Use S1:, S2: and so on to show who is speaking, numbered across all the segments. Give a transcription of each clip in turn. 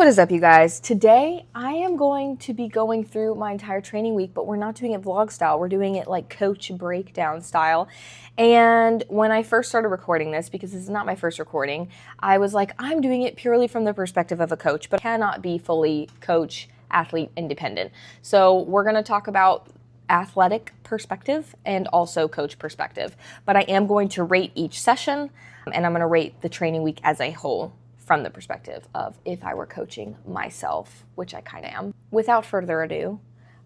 S1: What is up, you guys? Today I am going to be going through my entire training week, but we're not doing it vlog style. We're doing it like coach breakdown style. And when I first started recording this, because this is not my first recording, I was like, I'm doing it purely from the perspective of a coach, but cannot be fully coach, athlete, independent. So we're going to talk about athletic perspective and also coach perspective. But I am going to rate each session, and I'm going to rate the training week as a whole from the perspective of if I were coaching myself, which I kind of am. Without further ado,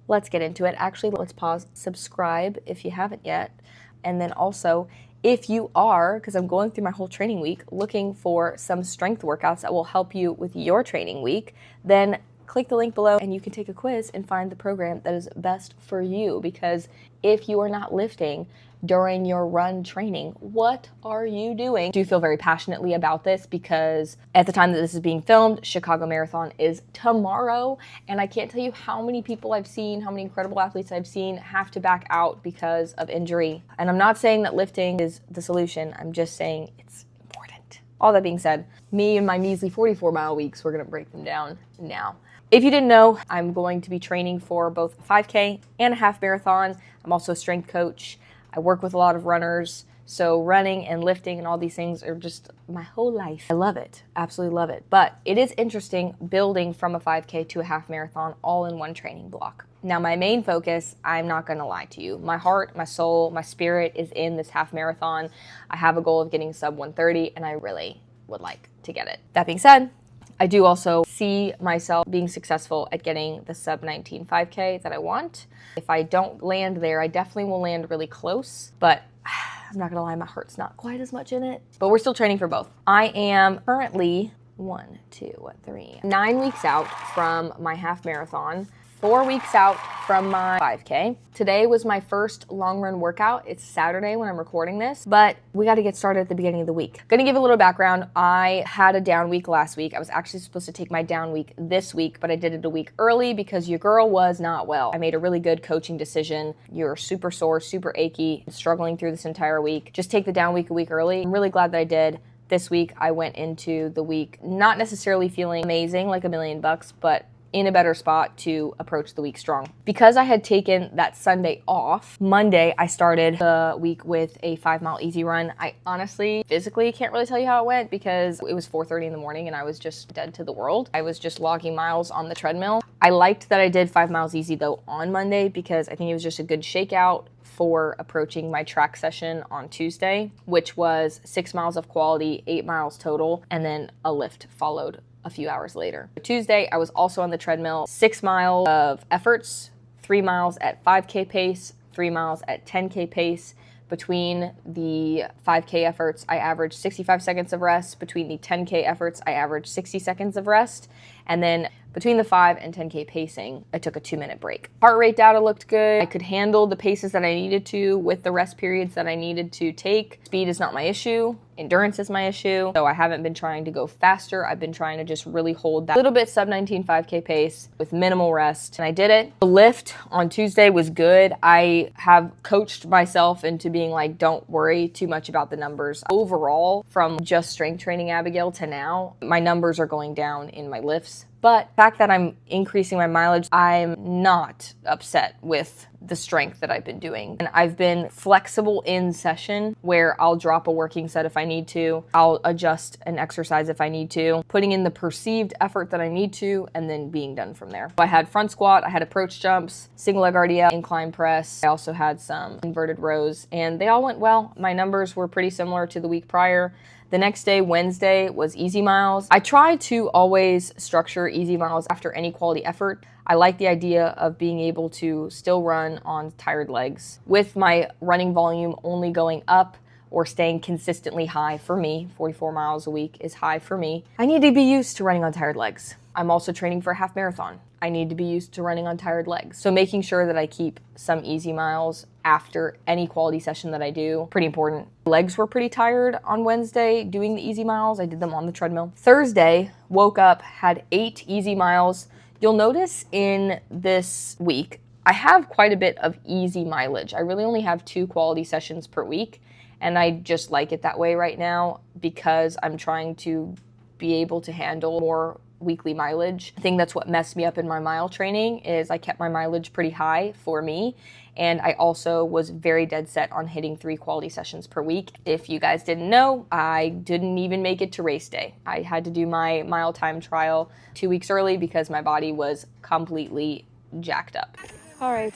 S1: let's get into it. Actually, let's pause, subscribe if you haven't yet. And then also, if you are, because I'm going through my whole training week, looking for some strength workouts that will help you with your training week, then click the link below and you can take a quiz and find the program that is best for you. Because if you are not lifting during your run training, what are you doing? I do feel very passionately about this because at the time that this is being filmed, Chicago Marathon is tomorrow, and I can't tell you how many people I've seen, how many incredible athletes I've seen have to back out because of injury. And I'm not saying that lifting is the solution, I'm just saying it's important. All that being said, me and my measly 44-mile weeks, we're gonna break them down now. If you didn't know, I'm going to be training for both a 5K and a half marathon. I'm also a strength coach. I work with a lot of runners, so running and lifting and all these things are just my whole life. I love it, absolutely love it. But it is interesting building from a 5K to a half marathon all in one training block. Now, my main focus, I'm not gonna lie to you, my heart, my soul, my spirit is in this half marathon. I have a goal of getting sub 130 and I really would like to get it. That being said, I do also see myself being successful at getting the sub 19 5K that I want. If I don't land there, I definitely will land really close, but I'm not gonna lie, my heart's not quite as much in it, but we're still training for both. I am currently 9 weeks out from my half marathon, 4 weeks out from my 5K. Today was my first long run workout. It's Saturday when I'm recording this, but we got to get started at the beginning of the week. Gonna give a little background. I had a down week last week. I was actually supposed to take my down week this week, but I did it a week early because your girl was not well. I made a really good coaching decision. You're super sore, super achy, struggling through this entire week. Just take the down week a week early. I'm really glad that I did. This week, I went into the week not necessarily feeling amazing like $1,000,000, but in a better spot to approach the week strong. Because I had taken that Sunday off, Monday I started the week with a 5-mile easy run. I honestly, physically can't really tell you how it went because it was 4:30 in the morning and I was just dead to the world. I was just logging miles on the treadmill. I liked that I did 5 miles easy though on Monday because I think it was just a good shakeout for approaching my track session on Tuesday, which was 6 miles of quality, 8 miles total, and then a lift followed a few hours later. Tuesday, I was also on the treadmill, 6 miles of efforts, 3 miles at 5K pace, 3 miles at 10K pace. Between the 5K efforts, I averaged 65 seconds of rest. Between the 10K efforts, I averaged 60 seconds of rest. And then between the 5 and 10K pacing, I took a 2-minute break. Heart rate data looked good. I could handle the paces that I needed to with the rest periods that I needed to take. Speed is not my issue. Endurance is my issue. So I haven't been trying to go faster. I've been trying to just really hold that little bit sub 19 5K pace with minimal rest. And I did it. The lift on Tuesday was good. I have coached myself into being like, don't worry too much about the numbers. Overall, from just strength training Abigail to now, my numbers are going down in my lifts. But the fact that I'm increasing my mileage, I'm not upset with the strength that I've been doing. And I've been flexible in session where I'll drop a working set if I need to. I'll adjust an exercise if I need to, putting in the perceived effort that I need to, and then being done from there. I had front squat, I had approach jumps, single leg RDL, incline press. I also had some inverted rows, and they all went well. My numbers were pretty similar to the week prior. The next day, Wednesday, was easy miles. I try to always structure easy miles after any quality effort. I like the idea of being able to still run on tired legs. With my running volume only going up or staying consistently high for me, 44 miles a week is high for me, I need to be used to running on tired legs. I'm also training for a half marathon. I need to be used to running on tired legs. So making sure that I keep some easy miles after any quality session that I do, pretty important. Legs were pretty tired on Wednesday doing the easy miles. I did them on the treadmill. Thursday, woke up, had 8 easy miles. You'll notice in this week, I have quite a bit of easy mileage. I really only have 2 quality sessions per week, and I just like it that way right now because I'm trying to be able to handle more weekly mileage. I think that's what messed me up in my mile training is I kept my mileage pretty high for me. And I also was very dead set on hitting 3 quality sessions per week. If you guys didn't know, I didn't even make it to race day. I had to do my mile time trial 2 weeks early because my body was completely jacked up. All right,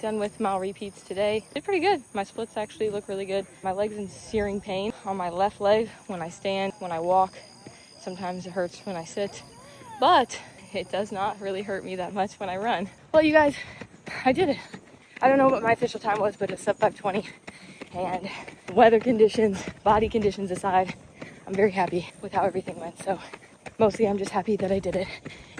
S1: done with mile repeats today. Did pretty good. My splits actually look really good. My leg's in searing pain on my left leg when I stand, when I walk. Sometimes it hurts when I sit, but it does not really hurt me that much when I run. Well, you guys, I did it. I don't know what my official time was, but it's sub 5:20. And weather conditions, body conditions aside, I'm very happy with how everything went. So mostly I'm just happy that I did it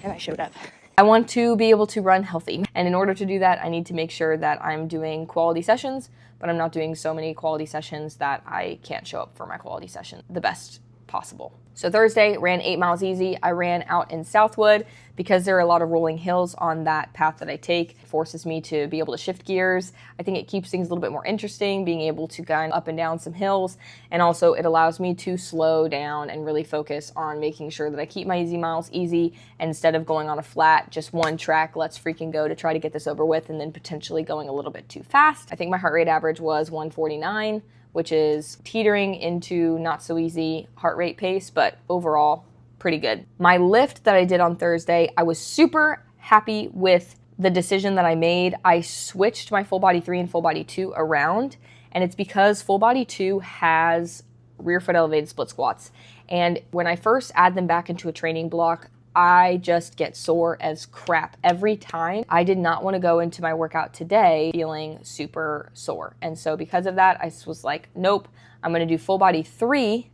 S1: and I showed up. I want to be able to run healthy. And in order to do that, I need to make sure that I'm doing quality sessions, but I'm not doing so many quality sessions that I can't show up for my quality session the best possible. So Thursday, ran 8 miles easy. I ran out in Southwood because there are a lot of rolling hills on that path that I take. It forces me to be able to shift gears. I think it keeps things a little bit more interesting, being able to go up and down some hills. And also it allows me to slow down and really focus on making sure that I keep my easy miles easy. And instead of going on a flat, just one track, let's freaking go to try to get this over with and then potentially going a little bit too fast. I think my heart rate average was 149. Which is teetering into not so easy heart rate pace, but overall pretty good. My lift that I did on Thursday, I was super happy with the decision that I made. I switched my full body 3 and full body 2 around, and it's because full body 2 has rear foot elevated split squats. And when I first add them back into a training block, I just get sore as crap every time. I did not want to go into my workout today feeling super sore. And so because of that, I was like, nope, I'm going to do full body 3.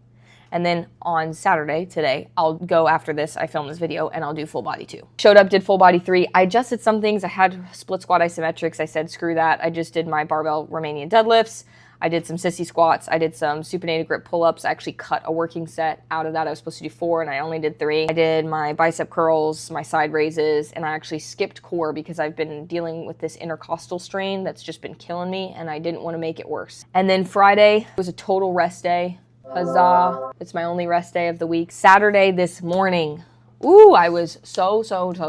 S1: And then on Saturday, today, I'll go after this. I filmed this video and I'll do full body 2. Showed up, did full body 3. I adjusted some things. I had split squat isometrics. I said, screw that. I just did my barbell Romanian deadlifts. I did some sissy squats. I did some supinated grip pull-ups. I actually cut a working set out of that. I was supposed to do 4 and I only did 3. I did my bicep curls, my side raises, and I actually skipped core because I've been dealing with this intercostal strain that's just been killing me and I didn't want to make it worse. And then Friday was a total rest day. Huzzah. It's my only rest day of the week. Saturday this morning. Ooh, I was so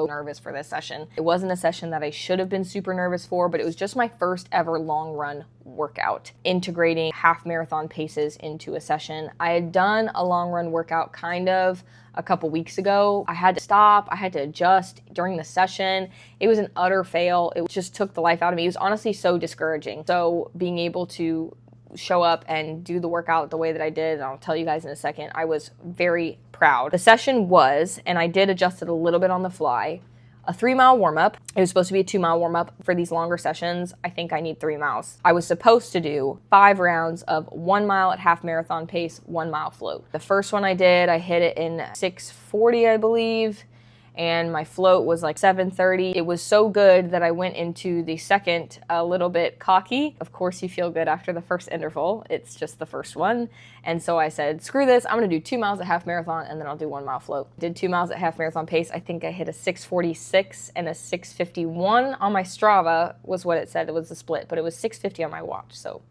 S1: nervous for this session. It wasn't a session that I should have been super nervous for, but it was just my first ever long run workout, integrating half marathon paces into a session. I had done a long run workout kind of a couple weeks ago. I had to stop, I had to adjust during the session. It was an utter fail. It just took the life out of me. It was honestly so discouraging. So being able to show up and do the workout the way that I did, and I'll tell you guys in a second, I was very proud. The session was, and I did adjust it a little bit on the fly, a 3-mile warm-up. It was supposed to be a 2-mile warm-up. For these longer sessions, I think I need 3 miles. I was supposed to do 5 rounds of 1 mile at half marathon pace, 1 mile float. The first one I did, I hit it in 6:40, I believe, and my float was like 7:30. It was so good that I went into the second a little bit cocky. Of course, you feel good after the first interval. It's just the first one. And so I said, screw this, I'm gonna do 2 miles at half marathon and then I'll do 1 mile float. Did 2 miles at half marathon pace. I think I hit a 6:46 and a 6:51 on my Strava was what it said. It was the split, but it was 6:50 on my watch, so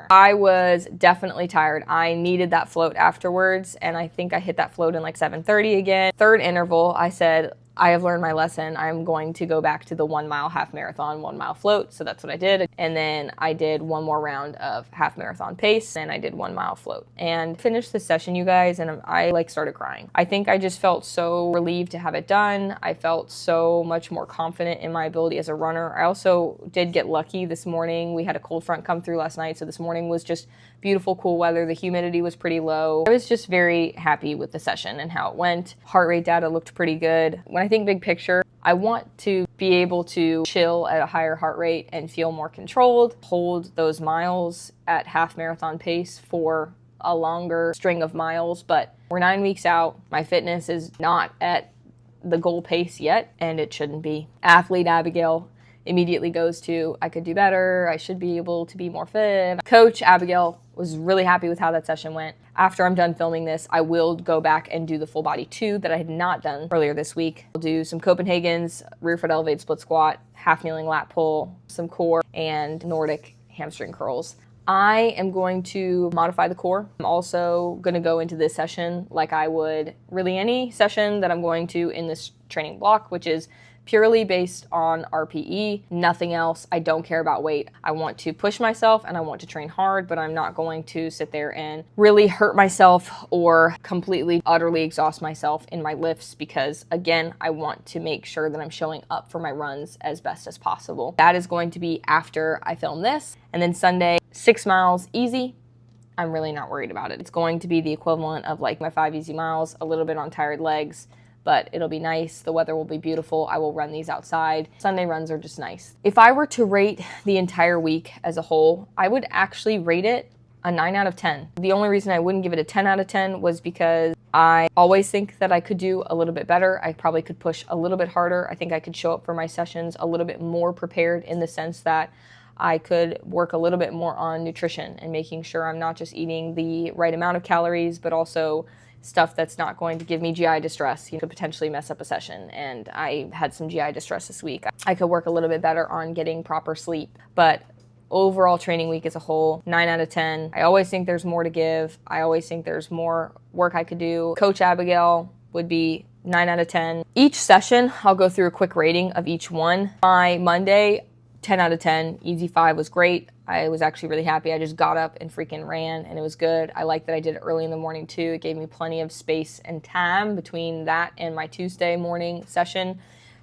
S1: I was definitely tired. I needed that float afterwards, and I think I hit that float in like 7:30 again. Third interval, I said, I have learned my lesson. I'm going to go back to the 1 mile half marathon, 1 mile float. So that's what I did. And then I did one more round of half marathon pace and I did 1 mile float and finished the session, you guys. And I like started crying. I think I just felt so relieved to have it done. I felt so much more confident in my ability as a runner. I also did get lucky this morning. We had a cold front come through last night. So this morning was just beautiful, cool weather. The humidity was pretty low. I was just very happy with the session and how it went. Heart rate data looked pretty good. When I think big picture, I want to be able to chill at a higher heart rate and feel more controlled, hold those miles at half marathon pace for a longer string of miles, but we're 9 weeks out. My fitness is not at the goal pace yet, and it shouldn't be. Athlete Abigail immediately goes to, I could do better, I should be able to be more fit. Coach Abigail was really happy with how that session went. After I'm done filming this, I will go back and do the full body 2 that I had not done earlier this week. I'll do some Copenhagen's, rear foot elevated split squat, half kneeling lat pull, some core, and Nordic hamstring curls. I am going to modify the core. I'm also going to go into this session like I would really any session that I'm going to in this training block, which is purely based on RPE, nothing else. I don't care about weight. I want to push myself and I want to train hard, but I'm not going to sit there and really hurt myself or completely, utterly exhaust myself in my lifts because, again, I want to make sure that I'm showing up for my runs as best as possible. That is going to be after I film this. And then Sunday, 6 miles easy. I'm really not worried about it. It's going to be the equivalent of like my 5 easy miles, a little bit on tired legs, but it'll be nice. The weather will be beautiful. I will run these outside. Sunday runs are just nice. If I were to rate the entire week as a whole, I would actually rate it a 9 out of 10. The only reason I wouldn't give it a 10 out of 10 was because I always think that I could do a little bit better. I probably could push a little bit harder. I think I could show up for my sessions a little bit more prepared in the sense that I could work a little bit more on nutrition and making sure I'm not just eating the right amount of calories, but also stuff that's not going to give me GI distress. You could potentially mess up a session, and I had some GI distress this week. I could work a little bit better on getting proper sleep, but overall training week as a whole, 9 out of 10. I always think there's more to give. I always think there's more work I could do. Coach Abigail would be 9 out of 10. Each session, I'll go through a quick rating of each one. My Monday, 10 out of 10. Easy 5 was great. I was actually really happy. I just got up and freaking ran, and it was good. I like that I did it early in the morning too. It gave me plenty of space and time between that and my Tuesday morning session.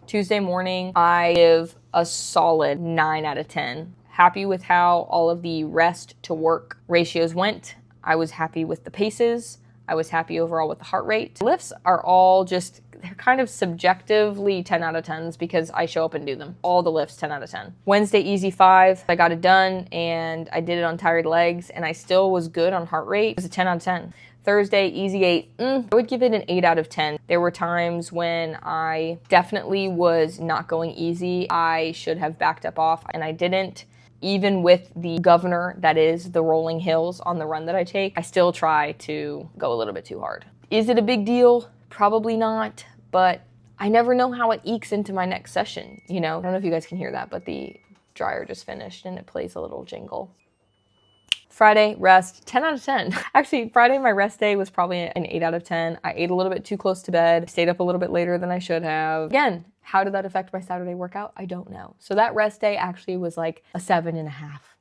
S1: Tuesday morning, I give a solid 9 out of 10. Happy with how all of the rest to work ratios went. I was happy with the paces. I was happy overall with the heart rate. Lifts are all just, they're kind of subjectively 10 out of 10s because I show up and do them. All the lifts 10 out of 10. Wednesday, easy 5. I got it done and I did it on tired legs and I still was good on heart rate. It was a 10 out of 10. Thursday, easy 8. I would give it an 8 out of 10. There were times when I definitely was not going easy. I should have backed up off and I didn't. Even with the governor that is the rolling hills on the run that I take, I still try to go a little bit too hard. Is it a big deal? Probably not, but I never know how it ekes into my next session, you know? I don't know if you guys can hear that, but the dryer just finished and it plays a little jingle. Friday, rest, 10 out of 10. Actually, Friday, my rest day was probably an 8 out of 10. I ate a little bit too close to bed, stayed up a little bit later than I should have. Again, how did that affect my Saturday workout? I don't know. So that rest day actually was like a 7.5.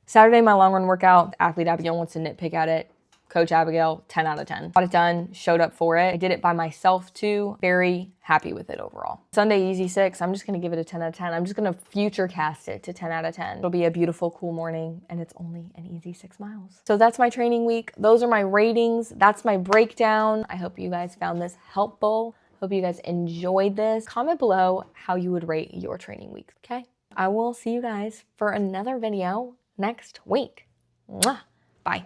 S1: Saturday, my long run workout, Athlete Abigail wants to nitpick at it. Coach Abigail, 10 out of 10. Got it done, showed up for it. I did it by myself too. Very happy with it overall. Sunday, easy 6. I'm just gonna give it a 10 out of 10. I'm just gonna future cast it to 10 out of 10. It'll be a beautiful, cool morning and it's only an easy 6 miles. So that's my training week. Those are my ratings. That's my breakdown. I hope you guys found this helpful. Hope you guys enjoyed this. Comment below how you would rate your training week, okay? I will see you guys for another video next week. Mwah. Bye.